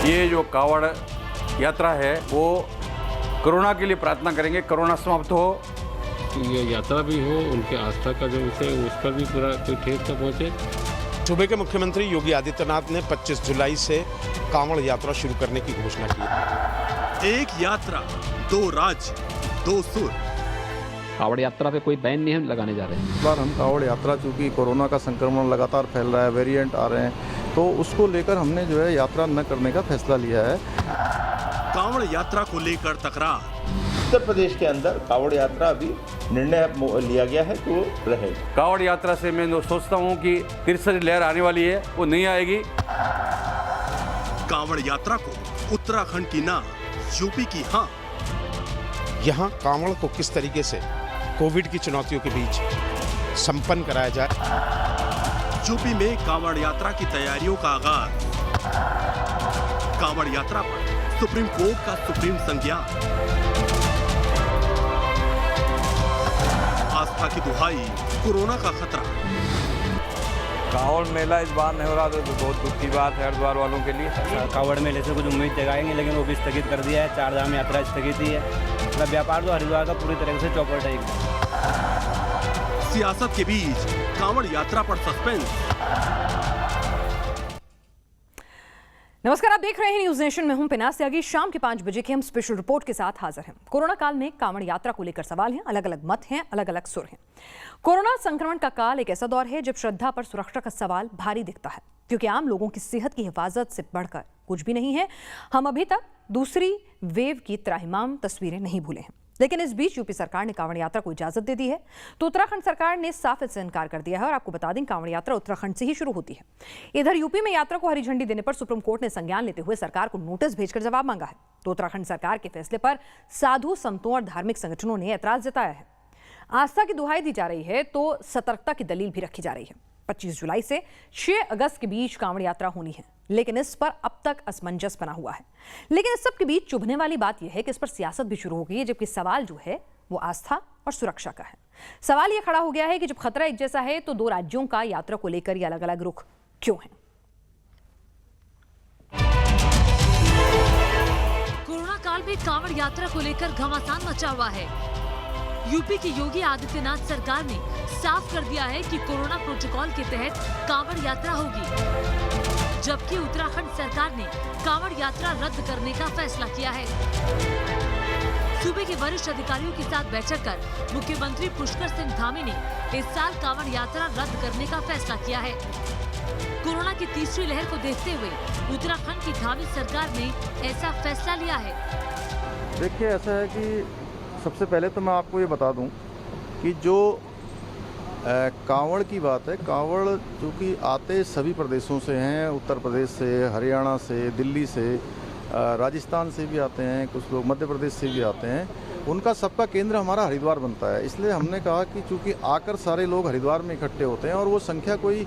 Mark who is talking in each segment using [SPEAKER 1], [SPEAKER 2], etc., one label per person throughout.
[SPEAKER 1] ये जो कावड़ यात्रा है वो कोरोना के लिए प्रार्थना करेंगे, कोरोना समाप्त हो,
[SPEAKER 2] ये यात्रा भी हो, उनके आस्था का जो विषय है उस पर भी पूरा कोई ठेस न पहुँचे।
[SPEAKER 3] सूबे के मुख्यमंत्री योगी आदित्यनाथ ने 25 जुलाई से कांवड़ यात्रा शुरू करने की घोषणा की है।
[SPEAKER 4] एक यात्रा, दो राज्य, दो सुर।
[SPEAKER 5] कावड़ यात्रा पे कोई बैन नहीं हम लगाने जा रहे हैं।
[SPEAKER 6] इस बार हम कावड़ यात्रा, चूँकि कोरोना का संक्रमण लगातार फैल रहा है, वेरिएंट आ रहे हैं, तो उसको लेकर हमने जो है यात्रा न करने का फैसला लिया है।
[SPEAKER 4] कांवड़ यात्रा को लेकर तकरार।
[SPEAKER 7] उत्तर प्रदेश के अंदर कावड़ यात्रा अभी निर्णय लिया गया है तो रहेगा।
[SPEAKER 1] कावड़ यात्रा से मैं सोचता हूँ कि तीसरी लहर आने वाली है, वो नहीं आएगी।
[SPEAKER 4] कांवड़ यात्रा को उत्तराखंड की ना, यूपी की हाँ।
[SPEAKER 3] यहाँ कांवड़ को किस तरीके से कोविड की चुनौतियों के बीच संपन्न कराया जाए।
[SPEAKER 4] यूपी में कांवड़ यात्रा की तैयारियों का आगाज। कांवड़ यात्रा पर सुप्रीम कोर्ट का सुप्रीम संज्ञान। आस्था की दुहाई, कोरोना का खतरा।
[SPEAKER 8] कांवड़ मेला इस बार नहीं हो रहा तो बहुत दुख की बात है हरिद्वार वालों के लिए।
[SPEAKER 9] कांवड़ मेले से कुछ उम्मीद जगाएंगे, लेकिन वो भी स्थगित कर दिया है। 4 धाम यात्रा स्थगित ही है। मतलब व्यापार तो हरिद्वार का पूरी तरह से चौपट है।
[SPEAKER 4] सियासत के बीच कांवड़ यात्रा पर सस्पेंस।
[SPEAKER 10] नमस्कार, आप देख रहे हैं न्यूज नेशन में हूं पिनास त्यागी। शाम के 5 बजे की हम स्पेशल रिपोर्ट के साथ हाजिर हैं। कोरोना काल में कांवड़ यात्रा को लेकर सवाल हैं, अलग अलग मत हैं, अलग अलग सुर हैं। कोरोना संक्रमण का काल एक ऐसा दौर है जब श्रद्धा पर सुरक्षा का सवाल भारी दिखता है, क्योंकि आम लोगों की सेहत की हिफाजत से बढ़कर कुछ भी नहीं है। हम अभी तक दूसरी वेव की त्राहिमाम तस्वीरें नहीं भूले हैं, लेकिन इस बीच यूपी सरकार ने कांवड़ यात्रा को इजाजत दे दी है, तो उत्तराखंड सरकार ने साफ इससे इनकार कर दिया है। और आपको बता दें, कांवड़ यात्रा उत्तराखंड से ही शुरू होती है। इधर यूपी में यात्रा को हरी झंडी देने पर सुप्रीम कोर्ट ने संज्ञान लेते हुए सरकार को नोटिस भेजकर जवाब मांगा है। तो उत्तराखंड सरकार के फैसले पर साधु संतों और धार्मिक संगठनों ने ऐतराज जताया है। आस्था की दुहाई दी जा रही है तो सतर्कता की दलील भी रखी जा रही है। 25 जुलाई से 6 अगस्त के बीच कांवड़ यात्रा होनी है, लेकिन इस पर अब तक असमंजस बना हुआ है। लेकिन इस सब के बीच चुभने वाली बात यह है कि इस पर सियासत भी शुरू हो गई है, जबकि सवाल जो है वो आस्था और सुरक्षा का है। सवाल यह खड़ा हो गया है कि जब खतरा एक जैसा है तो 2 राज्यों का यात्रा को लेकर ये अलग अलग रुख क्यों है।
[SPEAKER 11] कोरोना काल में कांवड़ यात्रा को लेकर घमासान मचा हुआ है। यूपी की योगी आदित्यनाथ सरकार ने साफ कर दिया है कि कोरोना प्रोटोकॉल के तहत कांवड़ यात्रा होगी, जबकि उत्तराखंड सरकार ने कांवड़ यात्रा रद्द करने का फैसला किया है। सूबे के वरिष्ठ अधिकारियों के साथ बैठक कर मुख्यमंत्री पुष्कर सिंह धामी ने इस साल कांवड़ यात्रा रद्द करने का फैसला किया है। कोरोना की तीसरी लहर को देखते हुए उत्तराखंड की धामी सरकार ने ऐसा फैसला लिया है।
[SPEAKER 6] देखिए, ऐसा है कि सबसे पहले तो मैं आपको ये बता दूं कि जो कांवड़ की बात है, कांवड़ जो कि आते सभी प्रदेशों से हैं, उत्तर प्रदेश से, हरियाणा से, दिल्ली से, राजस्थान से भी आते हैं, कुछ लोग मध्य प्रदेश से भी आते हैं। उनका सबका केंद्र हमारा हरिद्वार बनता है। इसलिए हमने कहा कि चूँकि आकर सारे लोग हरिद्वार में इकट्ठे होते हैं और वो संख्या कोई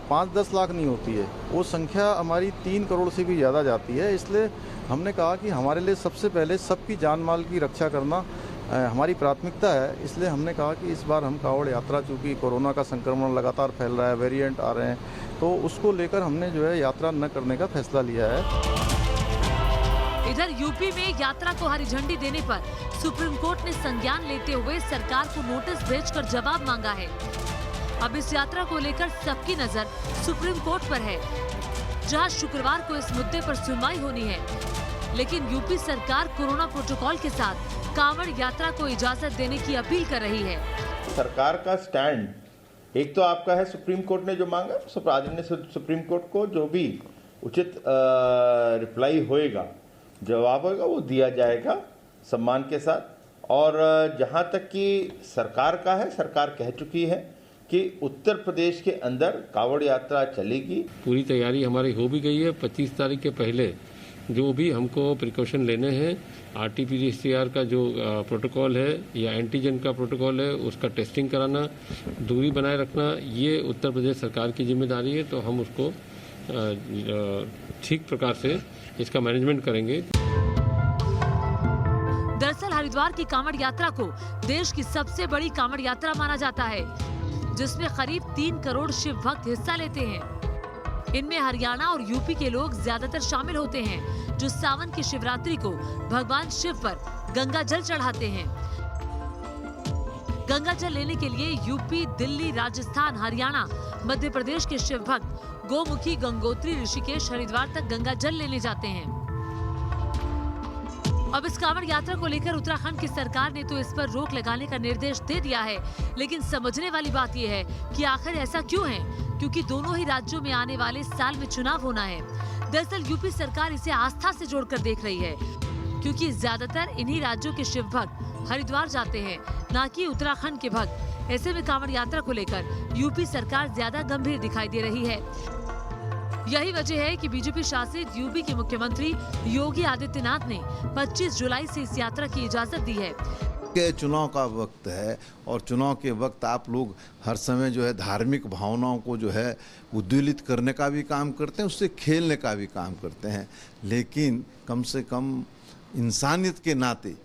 [SPEAKER 6] 5-10 लाख नहीं होती है, वो संख्या हमारी 3 करोड़ से भी ज़्यादा जाती है। इसलिए हमने कहा कि हमारे लिए सबसे पहले सबकी जान माल की रक्षा करना हमारी प्राथमिकता है। इसलिए हमने कहा कि इस बार हम कावड़ यात्रा, चूँकि कोरोना का संक्रमण लगातार फैल रहा है, वेरिएंट आ रहे हैं, तो उसको लेकर हमने जो है यात्रा न करने का फैसला लिया है।
[SPEAKER 11] इधर यूपी में यात्रा को हरी झंडी देने पर सुप्रीम कोर्ट ने संज्ञान लेते हुए सरकार को नोटिस भेजकर जवाब मांगा है। अब इस यात्रा को लेकर सबकी नजर सुप्रीम कोर्ट पर है, जहां शुक्रवार को इस मुद्दे पर सुनवाई होनी है। लेकिन यूपी सरकार कोरोना प्रोटोकॉल के साथ कांवड़ यात्रा को इजाजत देने की अपील कर रही है।
[SPEAKER 7] सरकार का स्टैंड एक तो आपका है, सुप्रीम कोर्ट ने जो मांगा, आज ने सुप्रीम कोर्ट को जो भी उचित रिप्लाई होएगा, जवाब होगा, वो दिया जाएगा सम्मान के साथ। और जहां तक कि सरकार का है, सरकार कह चुकी है कि उत्तर प्रदेश के अंदर कांवड़ यात्रा चलेगी।
[SPEAKER 2] पूरी तैयारी हमारी हो भी गई है। 25 तारीख के पहले जो भी हमको प्रिकॉशन लेने हैं, RT-PCR का जो प्रोटोकॉल है या एंटीजन का प्रोटोकॉल है, उसका टेस्टिंग कराना, दूरी बनाए रखना, ये उत्तर प्रदेश सरकार की जिम्मेदारी है। तो हम उसको ठीक प्रकार से इसका मैनेजमेंट करेंगे।
[SPEAKER 11] दरअसल हरिद्वार की कांवड़ यात्रा को देश की सबसे बड़ी कांवड़ यात्रा माना जाता है, जिसमें करीब 3 करोड़ शिव भक्त हिस्सा लेते हैं। इनमें हरियाणा और यूपी के लोग ज्यादातर शामिल होते हैं, जो सावन की शिवरात्रि को भगवान शिव पर गंगा जल चढ़ाते हैं। गंगा जल लेने के लिए यूपी, दिल्ली, राजस्थान, हरियाणा, मध्य प्रदेश के शिव भक्त गोमुखी, गंगोत्री, ऋषिकेश, हरिद्वार तक गंगा जल लेने जाते हैं। अब इस कांवड़ यात्रा को लेकर उत्तराखंड की सरकार ने तो इस पर रोक लगाने का निर्देश दे दिया है, लेकिन समझने वाली बात यह है कि आखिर ऐसा क्यों है, क्योंकि दोनों ही राज्यों में आने वाले साल में चुनाव होना है। दरअसल यूपी सरकार इसे आस्था से जोड़कर देख रही है, क्योंकि ज्यादातर इन्हीं राज्यों के शिव भक्त हरिद्वार जाते हैं, न कि उत्तराखंड के भक्त। ऐसे में कांवड़ यात्रा को लेकर यूपी सरकार ज्यादा गंभीर दिखाई दे रही है। यही वजह है कि बीजेपी शासित यूपी के मुख्यमंत्री योगी आदित्यनाथ ने 25 जुलाई से इस यात्रा की इजाजत दी है।
[SPEAKER 6] के चुनाव का वक्त है और चुनाव के वक्त आप लोग हर समय जो है धार्मिक भावनाओं को जो है उद्वेलित करने का भी काम करते हैं, उससे खेलने का भी काम करते हैं, लेकिन कम से कम इंसानियत के नाते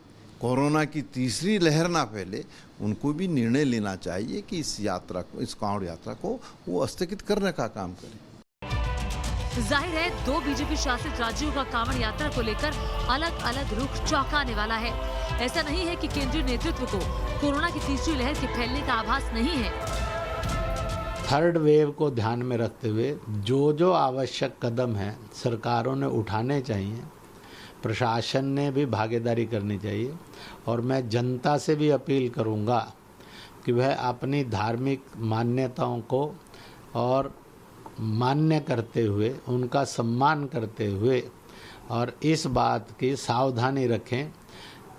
[SPEAKER 6] कोरोना की तीसरी लहर ना फैले, उनको भी निर्णय लेना चाहिए कि इस यात्रा को, इस कांवड़ यात्रा को वो स्थगित करने का काम करें।
[SPEAKER 11] जाहिर है, दो बीजेपी शासित राज्यों का कांवड़ यात्रा को लेकर अलग अलग रुख चौंकाने वाला है। ऐसा नहीं है कि केंद्रीय नेतृत्व को कोरोना की तीसरी लहर के फैलने का आभास नहीं है।
[SPEAKER 12] थर्ड वेव को ध्यान में रखते हुए जो आवश्यक कदम है सरकारों ने उठाने चाहिए, प्रशासन ने भी भागीदारी करनी चाहिए, और मैं जनता से भी अपील करूंगा कि वह अपनी धार्मिक मान्यताओं को और मान्य करते हुए, उनका सम्मान करते हुए और इस बात की सावधानी रखें,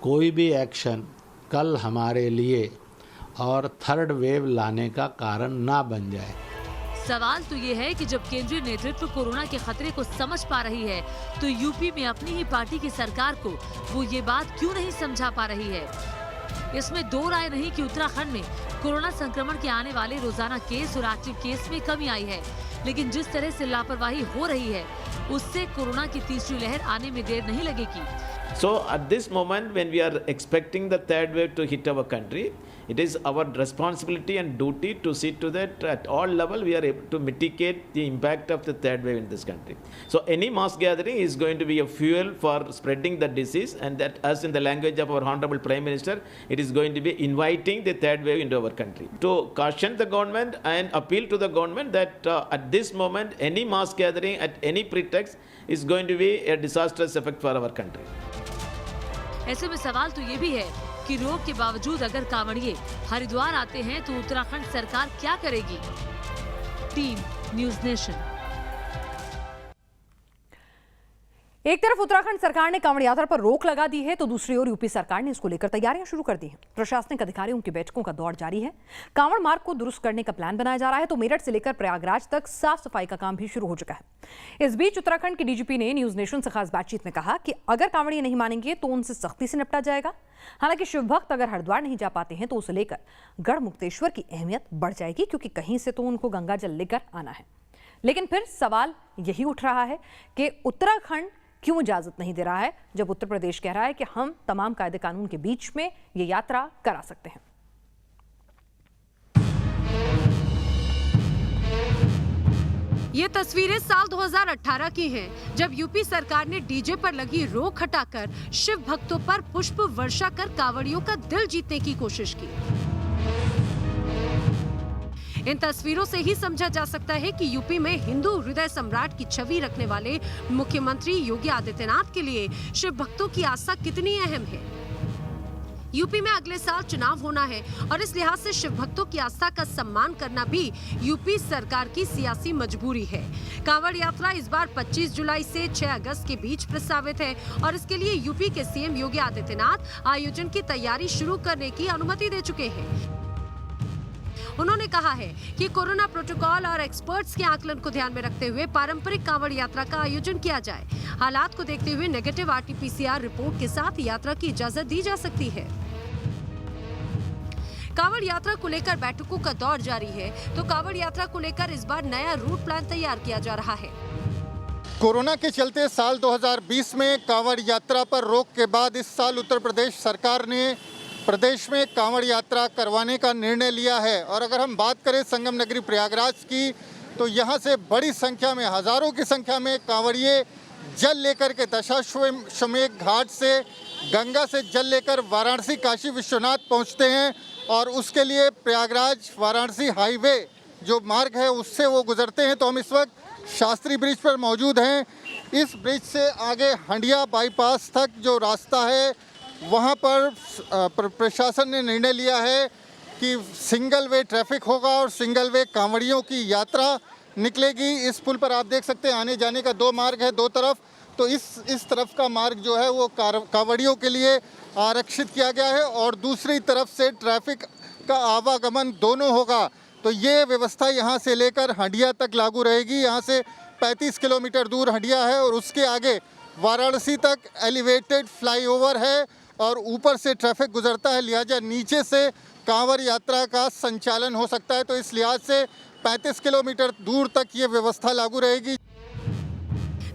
[SPEAKER 12] कोई भी एक्शन कल हमारे लिए और थर्ड वेव लाने का कारण ना बन जाए।
[SPEAKER 11] सवाल तो ये है कि जब केंद्रीय नेतृत्व कोरोना के खतरे को समझ पा रही है, तो यूपी में अपनी ही पार्टी की सरकार को वो ये बात क्यों नहीं समझा पा रही है। इसमें दो राय नहीं कि उत्तराखंड में कोरोना संक्रमण के आने वाले रोजाना केस और एक्टिव केस में कमी आई है, लेकिन जिस तरह से लापरवाही हो रही है, उससे कोरोना की तीसरी लहर आने में देर नहीं लगेगी।
[SPEAKER 13] So at this moment when we are expecting the third wave to hit our country, it is our responsibility and duty to see to that at all level we are able to mitigate the impact of the third wave in this country. So any mass gathering is going to be a fuel for spreading the disease, and that, as in the language of our Honorable Prime Minister, it is going to be inviting the third wave into our country. To caution the government and appeal to the government that at this moment any mass gathering at any pretext is going to be a disastrous effect for our country.
[SPEAKER 11] ऐसे में सवाल तो ये भी है कि रोक के बावजूद अगर कांवड़िए हरिद्वार आते हैं तो उत्तराखंड सरकार क्या करेगी। Team news nation.
[SPEAKER 10] एक तरफ उत्तराखंड सरकार ने कांवड़ यात्रा पर रोक लगा दी है, तो दूसरी ओर यूपी सरकार ने इसको लेकर तैयारियां शुरू कर दी हैं। प्रशासनिक अधिकारियों की बैठकों का दौर जारी है। कांवड़ मार्ग को दुरुस्त करने का प्लान बनाया जा रहा है, तो मेरठ से लेकर प्रयागराज तक साफ सफाई का काम भी शुरू हो चुका है। इस बीच उत्तराखंड के डीजीपी ने न्यूज नेशन से खास बातचीत में कहा कि अगर कांवड़िए नहीं मानेंगे तो उनसे सख्ती से निपटा जाएगा। हालांकि शिव भक्त अगर हरिद्वार नहीं जा पाते हैं तो उसे लेकर गढ़मुक्तेश्वर की अहमियत बढ़ जाएगी, क्योंकि कहीं से तो उनको गंगा जल लेकर आना है। लेकिन फिर सवाल यही उठ रहा है कि उत्तराखंड क्यों इजाजत नहीं दे रहा है, जब उत्तर प्रदेश कह रहा है कि हम तमाम कायदे कानून के बीच में ये यात्रा करा सकते हैं।
[SPEAKER 14] ये तस्वीरें साल 2018 की हैं, जब यूपी सरकार ने डीजे पर लगी रोक हटाकर शिव भक्तों पर पुष्प वर्षा कर कांवड़ियों का दिल जीतने की कोशिश की। इन तस्वीरों से ही समझा जा सकता है कि यूपी में हिंदू हृदय सम्राट की छवि रखने वाले मुख्यमंत्री योगी आदित्यनाथ के लिए शिव भक्तों की आस्था कितनी अहम है। यूपी में अगले साल चुनाव होना है और इस लिहाज से शिव भक्तों की आस्था का सम्मान करना भी यूपी सरकार की सियासी मजबूरी है। कांवड़ यात्रा इस बार 25 जुलाई से 6 अगस्त के बीच प्रस्तावित है और इसके लिए यूपी के सीएम योगी आदित्यनाथ आयोजन की तैयारी शुरू करने की अनुमति दे चुके हैं। उन्होंने कहा है कि कोरोना प्रोटोकॉल और एक्सपर्ट्स के आकलन को ध्यान में रखते हुए पारंपरिक कांवड़ यात्रा का आयोजन किया जाए। हालात को देखते हुए नेगेटिव RT-PCR रिपोर्ट के साथ यात्रा की इजाजत दी जा सकती है। कांवड़ यात्रा को लेकर बैठकों का दौर जारी है, तो कांवड़ यात्रा को लेकर इस बार नया रूट प्लान तैयार किया जा रहा है।
[SPEAKER 15] कोरोना के चलते साल 2020 में कांवड़ यात्रा पर रोक के बाद इस साल उत्तर प्रदेश सरकार ने प्रदेश में कांवड़ यात्रा करवाने का निर्णय लिया है। और अगर हम बात करें संगम नगरी प्रयागराज की, तो यहाँ से बड़ी संख्या में, हज़ारों की संख्या में कांवड़िए जल लेकर के दशाश्वमेध घाट से, गंगा से जल लेकर वाराणसी काशी विश्वनाथ पहुँचते हैं और उसके लिए प्रयागराज वाराणसी हाईवे जो मार्ग है उससे वो गुजरते हैं। तो हम इस वक्त शास्त्री ब्रिज पर मौजूद हैं। इस ब्रिज से आगे हंडिया बाईपास तक जो रास्ता है वहाँ पर प्रशासन ने निर्णय लिया है कि सिंगल वे ट्रैफिक होगा और सिंगल वे कांवड़ियों की यात्रा निकलेगी। इस पुल पर आप देख सकते हैं आने जाने का दो मार्ग है, दो तरफ। तो इस तरफ का मार्ग जो है वो कांवड़ियों के लिए आरक्षित किया गया है और दूसरी तरफ से ट्रैफिक का आवागमन दोनों होगा। तो ये व्यवस्था यहाँ से लेकर हंडिया तक लागू रहेगी। यहाँ से 35 किलोमीटर दूर हंडिया है और उसके आगे वाराणसी तक एलिवेटेड फ्लाईओवर है और ऊपर से ट्रैफिक गुजरता है, लिहाजा नीचे से कांवड़ यात्रा का संचालन हो सकता है। तो इस लिहाज से 35 किलोमीटर दूर तक ये व्यवस्था लागू रहेगी।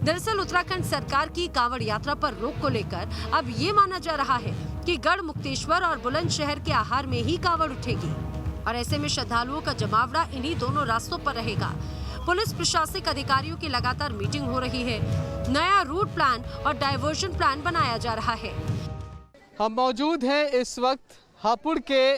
[SPEAKER 14] दरअसल उत्तराखंड सरकार की कांवड़ यात्रा पर रोक को लेकर अब ये माना जा रहा है कि गढ़ मुक्तेश्वर और बुलंदशहर के आहार में ही कांवड़ उठेगी और ऐसे में श्रद्धालुओं का जमावड़ा इन्हीं दोनों रास्तों पर रहेगा। पुलिस प्रशासनिक अधिकारियों की लगातार मीटिंग हो रही है। नया रूट प्लान और डायवर्जन प्लान बनाया जा रहा है।
[SPEAKER 16] हम मौजूद हैं इस वक्त हापुड़ के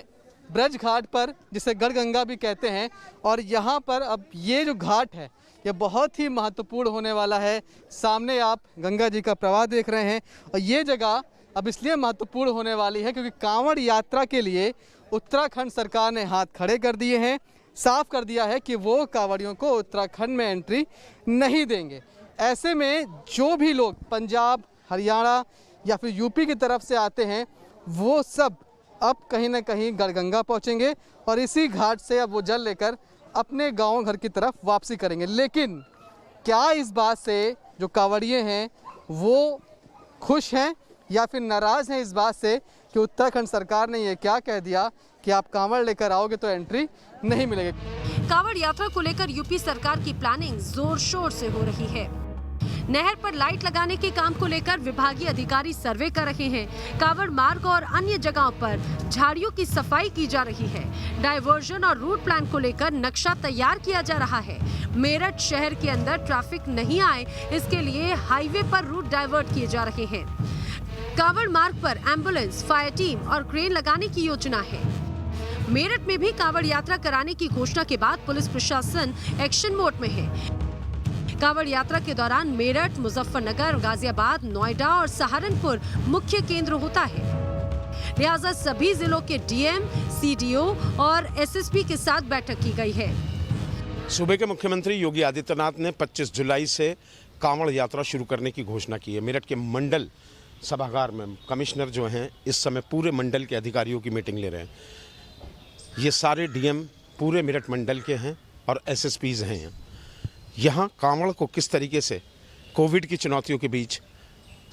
[SPEAKER 16] ब्रज घाट पर, जिसे गढ़गंगा भी कहते हैं, और यहाँ पर अब ये जो घाट है ये बहुत ही महत्वपूर्ण होने वाला है। सामने आप गंगा जी का प्रवाह देख रहे हैं और ये जगह अब इसलिए महत्वपूर्ण होने वाली है क्योंकि कांवड़ यात्रा के लिए उत्तराखंड सरकार ने हाथ खड़े कर दिए हैं, साफ कर दिया है कि वो कांवड़ियों को उत्तराखंड में एंट्री नहीं देंगे। ऐसे में जो भी लोग पंजाब, हरियाणा या फिर यूपी की तरफ से आते हैं वो सब अब कहीं ना कहीं गढ़गंगा पहुंचेंगे और इसी घाट से अब वो जल लेकर अपने गांव घर की तरफ वापसी करेंगे। लेकिन क्या इस बात से जो कांवड़िए हैं वो खुश हैं या फिर नाराज़ हैं इस बात से कि उत्तराखंड सरकार ने ये क्या कह दिया कि आप कांवड़ लेकर आओगे तो एंट्री नहीं मिलेगी।
[SPEAKER 14] कांवड़ यात्रा को लेकर यूपी सरकार की प्लानिंग जोर शोर से हो रही है। नहर पर लाइट लगाने के काम को लेकर विभागीय अधिकारी सर्वे कर रहे हैं। कांवड़ मार्ग और अन्य जगहों पर झाड़ियों की सफाई की जा रही है। डायवर्जन और रूट प्लान को लेकर नक्शा तैयार किया जा रहा है। मेरठ शहर के अंदर ट्रैफिक नहीं आए, इसके लिए हाईवे पर रूट डाइवर्ट किए जा रहे हैं। कांवड़ मार्ग पर एम्बुलेंस, फायर टीम और क्रेन लगाने की योजना है। मेरठ में भी कांवड़ यात्रा कराने की घोषणा के बाद पुलिस प्रशासन एक्शन मोड में है। कांवड़ यात्रा के दौरान मेरठ, मुजफ्फरनगर, गाजियाबाद, नोएडा और सहारनपुर मुख्य केंद्र होता है। लिहाजा सभी जिलों के डीएम, सीडीओ और एसएसपी के साथ बैठक की गई है।
[SPEAKER 3] सूबे के मुख्यमंत्री योगी आदित्यनाथ ने 25 जुलाई से कांवड़ यात्रा शुरू करने की घोषणा की है। मेरठ के मंडल सभागार में कमिश्नर जो हैं इस समय पूरे मंडल के अधिकारियों की मीटिंग ले रहे हैं। ये सारे डीएम पूरे मेरठ मंडल के हैं और एसएसपीज हैं। यहाँ कांवड़ को किस तरीके से कोविड की चुनौतियों के बीच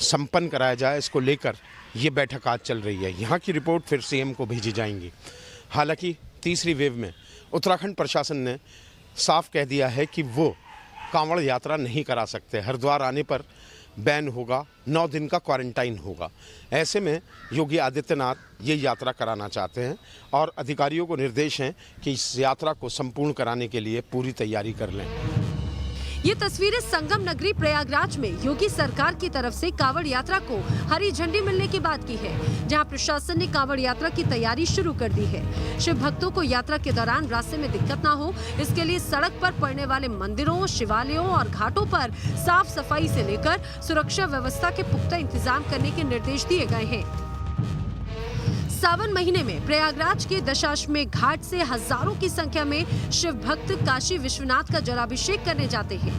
[SPEAKER 3] संपन्न कराया जाए, इसको लेकर ये बैठक आज चल रही है। यहाँ की रिपोर्ट फिर सीएम को भेजी जाएंगी। हालांकि तीसरी वेव में उत्तराखंड प्रशासन ने साफ कह दिया है कि वो कांवड़ यात्रा नहीं करा सकते। हरिद्वार आने पर बैन होगा, 9 दिन का क्वारंटाइन होगा। ऐसे में योगी आदित्यनाथ ये यात्रा कराना चाहते हैं और अधिकारियों को निर्देश हैं कि इस यात्रा को संपूर्ण कराने के लिए पूरी तैयारी कर लें।
[SPEAKER 14] ये तस्वीरें संगम नगरी प्रयागराज में योगी सरकार की तरफ से कांवड़ यात्रा को हरी झंडी मिलने के बाद की है, जहां प्रशासन ने कांवड़ यात्रा की तैयारी शुरू कर दी है। शिव भक्तों को यात्रा के दौरान रास्ते में दिक्कत ना हो, इसके लिए सड़क पर पड़ने वाले मंदिरों, शिवालयों और घाटों पर साफ सफाई से लेकर सुरक्षा व्यवस्था के पुख्ता इंतजाम करने के निर्देश दिए गए हैं। सावन महीने में प्रयागराज के दशाश्वमेध घाट से हजारों की संख्या में शिव भक्त काशी विश्वनाथ का जलाभिषेक करने जाते हैं।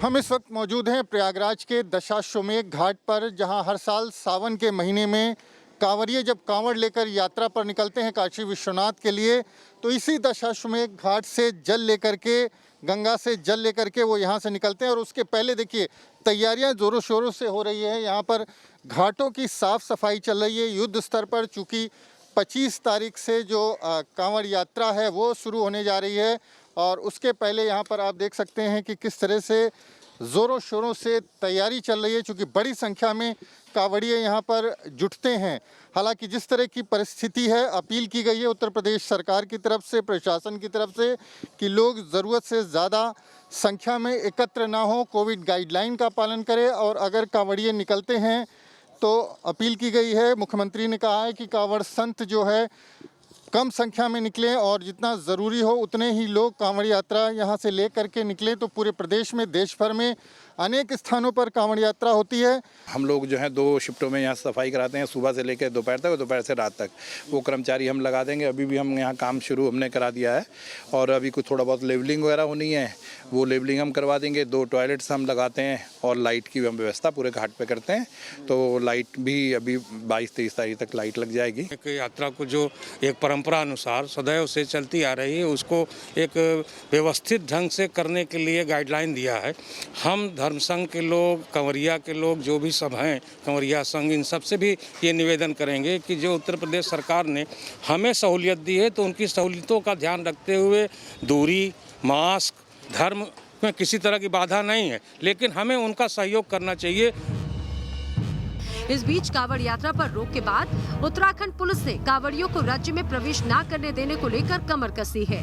[SPEAKER 15] हम इस वक्त मौजूद हैं प्रयागराज के दशाश्वमेध घाट पर, जहां हर साल सावन के महीने में कांवड़िए जब कांवड़ लेकर यात्रा पर निकलते हैं काशी विश्वनाथ के लिए, तो इसी दशाश्वमेध घाट से जल लेकर के, गंगा से जल लेकर के वो यहाँ से निकलते हैं। और उसके पहले देखिए तैयारियां जोरों शोरों से हो रही है। यहाँ पर घाटों की साफ सफाई चल रही है युद्ध स्तर पर, चूँकि 25 तारीख से जो कांवड़ यात्रा है वो शुरू होने जा रही है। और उसके पहले यहाँ पर आप देख सकते हैं कि किस तरह से ज़ोरों शोरों से तैयारी चल रही है, चूँकि बड़ी संख्या में कांवड़िए यहाँ पर जुटते हैं। हालांकि जिस तरह की परिस्थिति है, अपील की गई है उत्तर प्रदेश सरकार की तरफ से, प्रशासन की तरफ से, कि लोग ज़रूरत से ज़्यादा संख्या में एकत्र ना हो, कोविड गाइडलाइन का पालन करें, और अगर कांवड़िए निकलते हैं तो अपील की गई है, मुख्यमंत्री ने कहा है कि कांवड़ संत जो है कम संख्या में निकलें और जितना ज़रूरी हो उतने ही लोग कांवड़ यात्रा यहाँ से ले करके निकलें। तो पूरे प्रदेश में, देश भर में अनेक स्थानों पर कांवड़ यात्रा होती है।
[SPEAKER 17] हम लोग जो है 2 शिफ्टों में यहाँ सफाई कराते हैं, सुबह से लेकर दोपहर तक और दोपहर से रात तक। वो कर्मचारी हम लगा देंगे। अभी भी हम यहाँ काम शुरू हमने करा दिया है और अभी कुछ थोड़ा बहुत लेवलिंग वगैरह होनी है, वो लेवलिंग हम करवा देंगे। 2 टॉयलेट्स हम लगाते हैं और लाइट की हम व्यवस्था पूरे घाट पे करते हैं। तो लाइट भी अभी 22-23 तारीख तक लाइट लग जाएगी।
[SPEAKER 18] एक यात्रा को जो एक परंपरा अनुसार सदैव से चलती आ रही है, उसको एक व्यवस्थित ढंग से करने के लिए गाइडलाइन दिया है। हम धर्म संघ के लोग, कंवरिया के लोग, जो भी सब हैं, कंवरिया संघ, इन सब से भी ये निवेदन करेंगे कि जो उत्तर प्रदेश सरकार ने हमें सहूलियत दी है, तो उनकी सहूलियतों का ध्यान रखते हुए दूरी, मास्क, धर्म में किसी तरह की बाधा नहीं है, लेकिन हमें उनका सहयोग करना चाहिए।
[SPEAKER 14] इस बीच कांवड़ यात्रा पर रोक के बाद उत्तराखंड पुलिस ने कांवड़ियों को राज्य में प्रवेश न करने देने को लेकर कमर कसी है।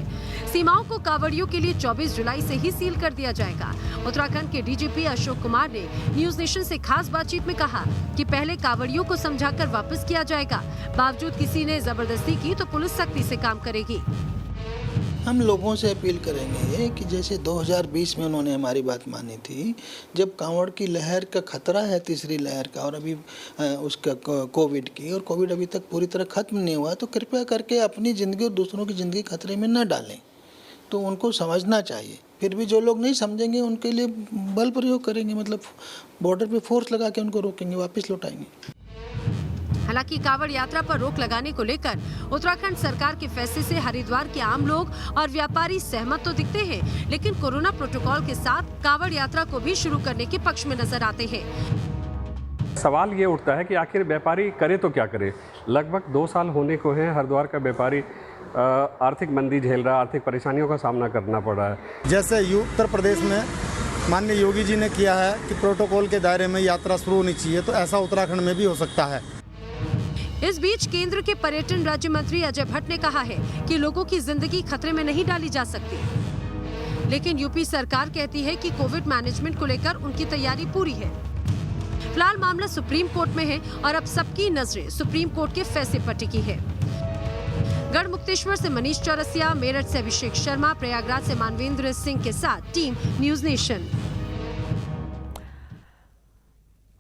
[SPEAKER 14] सीमाओं को कांवड़ियों के लिए 24 जुलाई से ही सील कर दिया जाएगा। उत्तराखंड के डीजीपी अशोक कुमार ने न्यूज नेशन से खास बातचीत में कहा कि पहले कांवड़ियों को समझाकर वापस किया जाएगा। बावजूद किसी ने जबरदस्ती की तो पुलिस सख्ती से काम करेगी।
[SPEAKER 19] हम लोगों से अपील करेंगे कि जैसे 2020 में उन्होंने हमारी बात मानी थी, जब कांवड़ की लहर का खतरा है, तीसरी लहर का, और अभी उसका कोविड की, और कोविड अभी तक पूरी तरह खत्म नहीं हुआ, तो कृपया करके अपनी ज़िंदगी और दूसरों की ज़िंदगी खतरे में न डालें। तो उनको समझना चाहिए। फिर भी जो लोग नहीं समझेंगे उनके लिए बल प्रयोग करेंगे, मतलब बॉर्डर पे फोर्स लगा के उनको रोकेंगे, वापस लौटाएंगे।
[SPEAKER 14] हालांकि कांवड़ यात्रा पर रोक लगाने को लेकर उत्तराखंड सरकार के फैसले से हरिद्वार के आम लोग और व्यापारी सहमत तो दिखते हैं, लेकिन कोरोना प्रोटोकॉल के साथ कांवड़ यात्रा को भी शुरू करने के पक्ष में नजर आते हैं।
[SPEAKER 20] सवाल ये उठता है कि आखिर व्यापारी करे तो क्या करे। लगभग 2 साल होने को है हरिद्वार का व्यापारी आर्थिक मंदी झेल रहा है, आर्थिक परेशानियों का सामना करना पड़ रहा है।
[SPEAKER 21] जैसे उत्तर प्रदेश में माननीय योगी जी ने किया है कि प्रोटोकॉल के दायरे में यात्रा शुरू होनी चाहिए, तो ऐसा उत्तराखंड में भी हो सकता है।
[SPEAKER 14] इस बीच केंद्र के पर्यटन राज्य मंत्री अजय भट्ट ने कहा है कि लोगों की जिंदगी खतरे में नहीं डाली जा सकती, लेकिन यूपी सरकार कहती है कि कोविड मैनेजमेंट को लेकर उनकी तैयारी पूरी है। फिलहाल मामला सुप्रीम कोर्ट में है और अब सबकी नजरें सुप्रीम कोर्ट के फैसले पर टिकी है। गढ़मुक्तेश्वर से मनीष चौरसिया, मेरठ से अभिषेक शर्मा, प्रयागराज से मानवेंद्र सिंह के साथ टीम न्यूज नेशन।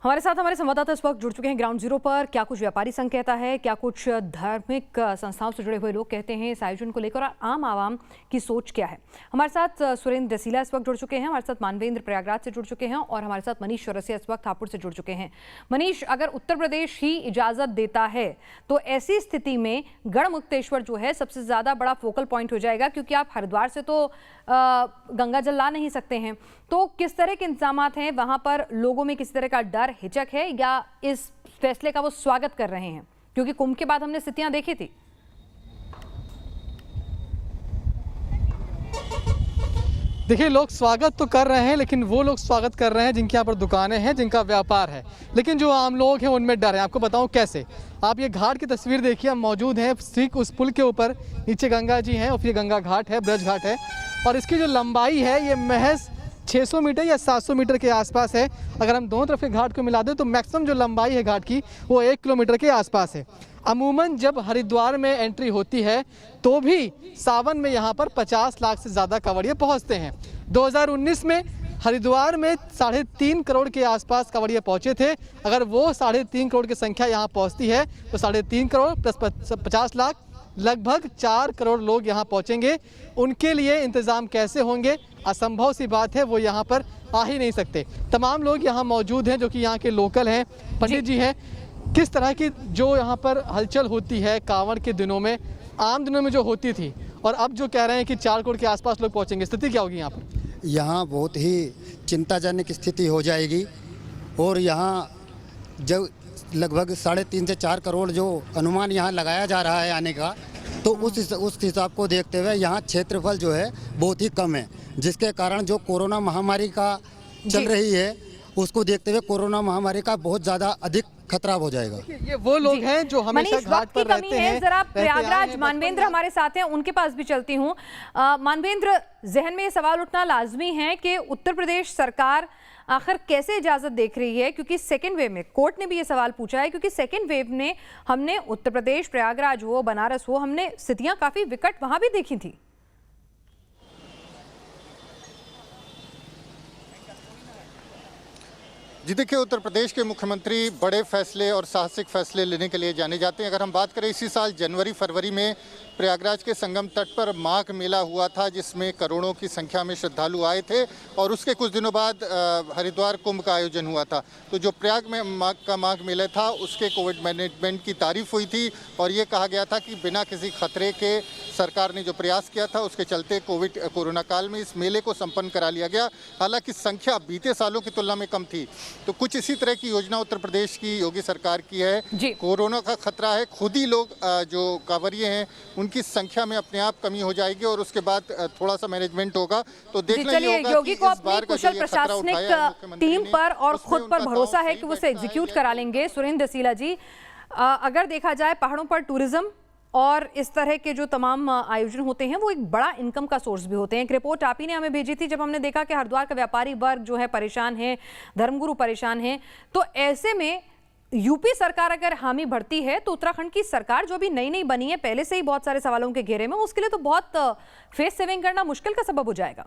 [SPEAKER 10] हमारे साथ हमारे संवाददाता इस वक्त जुड़ चुके हैं ग्राउंड जीरो पर। क्या कुछ व्यापारी संघ कहता है, क्या कुछ धार्मिक संस्थाओं से जुड़े हुए लोग कहते हैं इस आयोजन को लेकर, और आम आवाम की सोच क्या है। हमारे साथ सुरेंद्र रसीला इस वक्त जुड़ चुके हैं, हमारे साथ मानवेंद्र प्रयागराज से जुड़ चुके हैं, और हमारे साथ मनीष चौरसिया इस वक्त हापुड़ से जुड़ चुके हैं। मनीष, अगर उत्तर प्रदेश ही इजाज़त देता है तो ऐसी स्थिति में गढ़मुक्तेश्वर जो है सबसे ज़्यादा बड़ा फोकल पॉइंट हो जाएगा, क्योंकि आप हरिद्वार से तो गंगा जल ला नहीं सकते हैं। तो किस तरह के इंतजाम हैं वहां पर? लोगों में किसी तरह का डर, हिचक है, या इस फैसले का वो स्वागत कर रहे हैं? क्योंकि कुंभ के बाद हमने स्थितियां देखी थी।
[SPEAKER 16] देखिए, लोग स्वागत तो कर रहे हैं, लेकिन वो लोग स्वागत कर रहे हैं जिनके यहाँ पर दुकानें हैं, जिनका व्यापार है, लेकिन जो आम लोग हैं उनमें डर है। आपको बताऊं कैसे। आप ये घाट की तस्वीर देखिए, हम मौजूद हैं ठीक उस पुल के ऊपर, नीचे गंगा जी हैं और फिर गंगा घाट है, ब्रज घाट है, और इसकी जो लंबाई है ये महज 600 मीटर या 700 मीटर के आसपास है। अगर हम दोनों तरफ के घाट को मिला दें तो मैक्सिमम जो लंबाई है घाट की वो 1 किलोमीटर के आसपास है। अमूमन जब हरिद्वार में एंट्री होती है तो भी सावन में यहाँ पर 50 लाख से ज़्यादा कांवड़िए पहुँचते हैं। 2019 में हरिद्वार में 3.5 करोड़ के आसपास कांवड़िए पहुँचे थे। अगर वो 3.5 करोड़ की संख्या यहाँ पहुँचती है तो 3.5 करोड़ प्लस 50 लाख, लगभग 4 करोड़ लोग यहाँ पहुँचेंगे। उनके लिए इंतज़ाम कैसे होंगे? असंभव सी बात है, वो यहाँ पर आ ही नहीं सकते। तमाम लोग यहाँ मौजूद हैं जो कि यहाँ के लोकल हैं। पंडित जी हैं, किस तरह की जो यहाँ पर हलचल होती है कांवड़ के दिनों में, आम दिनों में जो होती थी, और अब जो कह रहे हैं कि 4 करोड़ के आसपास लोग पहुँचेंगे, स्थिति क्या होगी यहाँ पर?
[SPEAKER 22] यहाँ बहुत ही चिंताजनक स्थिति हो जाएगी, और यहाँ जब लगभग 3.5 से 4 करोड़ जो अनुमान यहाँ लगाया जा रहा है आने का, तो उस हिसाब को देखते हुए यहाँ क्षेत्रफल जो है बहुत ही कम है, जिसके कारण जो कोरोना महामारी का चल रही है, उसको देखते हुए कोरोना महामारी का बहुत ज़्यादा अधिक खतरा हो जाएगा।
[SPEAKER 16] ये वो लोग हैं जो हमेशा घाट पर रहते हैं।
[SPEAKER 10] जरा प्रयागराज मानवेंद्र हमारे साथ हैं, उनके पास भी चलती हूँ। मानवेंद्र, जहन में ये सवाल उठना लाजमी है कि उत्तर प्रदेश सरकार आखिर कैसे इजाजत देख रही है, क्योंकि सेकेंड वेव में कोर्ट ने भी ये सवाल पूछा है, क्योंकि सेकेंड वेव ने हमने उत्तर प्रदेश, प्रयागराज हो, बनारस हो, हमने स्थितियां काफी विकट वहां भी देखी थी।
[SPEAKER 15] जी देखिए, उत्तर प्रदेश के मुख्यमंत्री बड़े फैसले और साहसिक फैसले लेने के लिए जाने जाते हैं। अगर हम बात करें, इसी साल जनवरी फरवरी में प्रयागराज के संगम तट पर माघ मेला हुआ था, जिसमें करोड़ों की संख्या में श्रद्धालु आए थे, और उसके कुछ दिनों बाद हरिद्वार कुंभ का आयोजन हुआ था। तो जो प्रयाग में माघ मेला था, उसके कोविड मैनेजमेंट की तारीफ हुई थी और ये कहा गया था कि बिना किसी खतरे के सरकार ने जो प्रयास किया था, उसके चलते कोरोना काल में इस मेले को संपन्न करा लिया गया। हालांकि संख्या बीते सालों की तुलना में कम थी। तो कुछ इसी तरह की योजना उत्तर प्रदेश की योगी सरकार की है। कोरोना का खतरा है, खुद ही लोग जो कांवरिये हैं उनकी संख्या में अपने आप कमी हो जाएगी और उसके बाद थोड़ा सा मैनेजमेंट होगा। तो देखना ये होगा
[SPEAKER 10] योगी को अपनी कुशल प्रशासनिक टीम पर और खुद पर भरोसा है कि वो उसे एग्जीक्यूट करा लेंगे। सुरेंद्र सीला जी, अगर देखा जाए पहाड़ों पर टूरिज्म और इस तरह के जो तमाम आयोजन होते हैं वो एक बड़ा इनकम का सोर्स भी होते हैं। एक रिपोर्ट आप ही ने हमें भेजी थी जब हमने देखा कि हरिद्वार का व्यापारी वर्ग जो है परेशान है, धर्मगुरु परेशान है। तो ऐसे में यूपी सरकार अगर हामी भरती है तो उत्तराखंड की सरकार जो भी नई बनी है, पहले से ही बहुत सारे सवालों के घेरे में, उसके लिए तो बहुत फेस सेविंग करना मुश्किल का सबब हो जाएगा।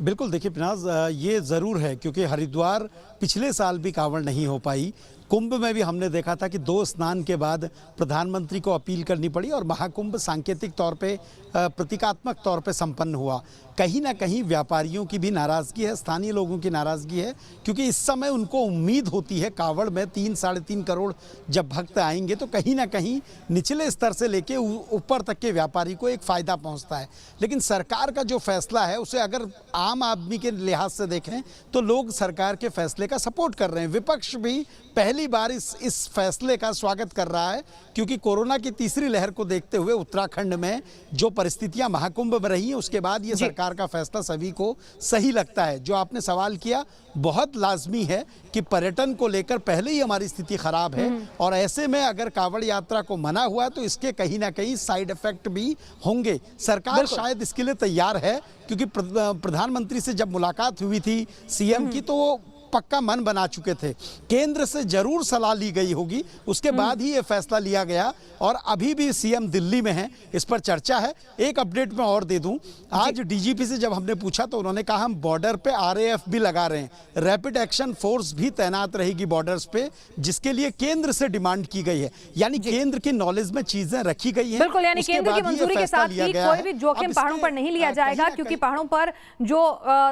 [SPEAKER 1] बिल्कुल, देखिए पिनाज, ये ज़रूर है क्योंकि हरिद्वार पिछले साल भी कांवड़ नहीं हो पाई। कुंभ में भी हमने देखा था कि 2 स्नान के बाद प्रधानमंत्री को अपील करनी पड़ी और महाकुंभ सांकेतिक तौर पे, प्रतीकात्मक तौर पे संपन्न हुआ। कहीं ना कहीं व्यापारियों की भी नाराज़गी है, स्थानीय लोगों की नाराज़गी है, क्योंकि इस समय उनको उम्मीद होती है कांवड़ में 3-3.5 करोड़ जब भक्त आएंगे तो कहीं ना कहीं निचले स्तर से लेके ऊपर तक के व्यापारी को एक फ़ायदा पहुंचता है। लेकिन सरकार का जो फैसला है उसे अगर आम आदमी के लिहाज से देखें तो लोग सरकार के फैसले का सपोर्ट कर रहे हैं। विपक्ष भी पहली बार इस फैसले का स्वागत कर रहा है, क्योंकि कोरोना की तीसरी लहर को देखते हुए उत्तराखंड में जो परिस्थितियां महाकुंभ में रही हैं, उसके बाद ये सरकार का फैसला सभी को सही लगता है। जो आपने सवाल किया, बहुत लाजमी है कि पर्यटन को लेकर पहले ही हमारी स्थिति खराब है और ऐसे में अगर कांवड़ यात्रा को मना हुआ तो इसके कहीं ना कहीं साइड इफेक्ट भी होंगे। सरकार शायद इसके लिए तैयार है, क्योंकि प्रधानमंत्री से जब मुलाकात हुई थी सीएम की तो वो पक्का मन बना चुके थे। केंद्र से जरूर सलाह ली गई होगी, उसके बाद ही ये फैसला लिया गया और अभी भी सीएम दिल्ली में हैं, इस पर चर्चा है। एक अपडेट मैं और दे दूं, आज डीजीपी से जब हमने पूछा तो उन्होंने कहा हम बॉर्डर पे RAF भी लगा रहे हैं, रैपिड एक्शन फोर्स भी तैनात रहेगी बॉर्डर्स पे, जिसके लिए केंद्र से डिमांड की गई है। यानी केंद्र की नॉलेज में चीजें रखी गई हैं।
[SPEAKER 10] बिल्कुल, यानी केंद्र की मंजूरी के साथ ही कोई भी जोखिम पहाड़ों पर नहीं लिया जाएगा, क्योंकि पहाड़ों पर जो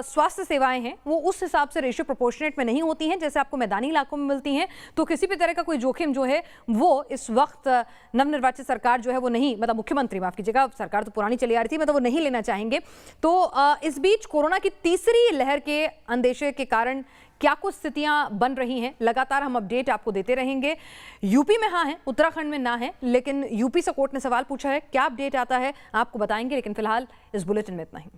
[SPEAKER 10] स्वास्थ्य सेवाएं हैं वो उस हिसाब से रेशियो प्रोपोर्शनेट में नहीं होती हैं जैसे आपको मैदानी इलाकों में मिलती हैं। तो किसी भी तरह का कोई जोखिम जो है वो इस वक्त नवनिर्वाचित सरकार जो है वो नहीं, मतलब मुख्यमंत्री, माफ कीजिएगा, सरकार तो पुरानी चली आ रही थी, मतलब वो नहीं लेना चाहेंगे। तो इस बीच कोरोना की तीसरी लहर के अंदेशे के कारण क्या कुछ स्थितियां बन रही हैं, लगातार हम अपडेट आपको देते रहेंगे। यूपी में हाँ है, उत्तराखंड में ना है, लेकिन यूपी से कोर्ट ने सवाल पूछा है, क्या अपडेट आता है आपको बताएंगे। लेकिन फिलहाल इस बुलेटिन में इतना ही।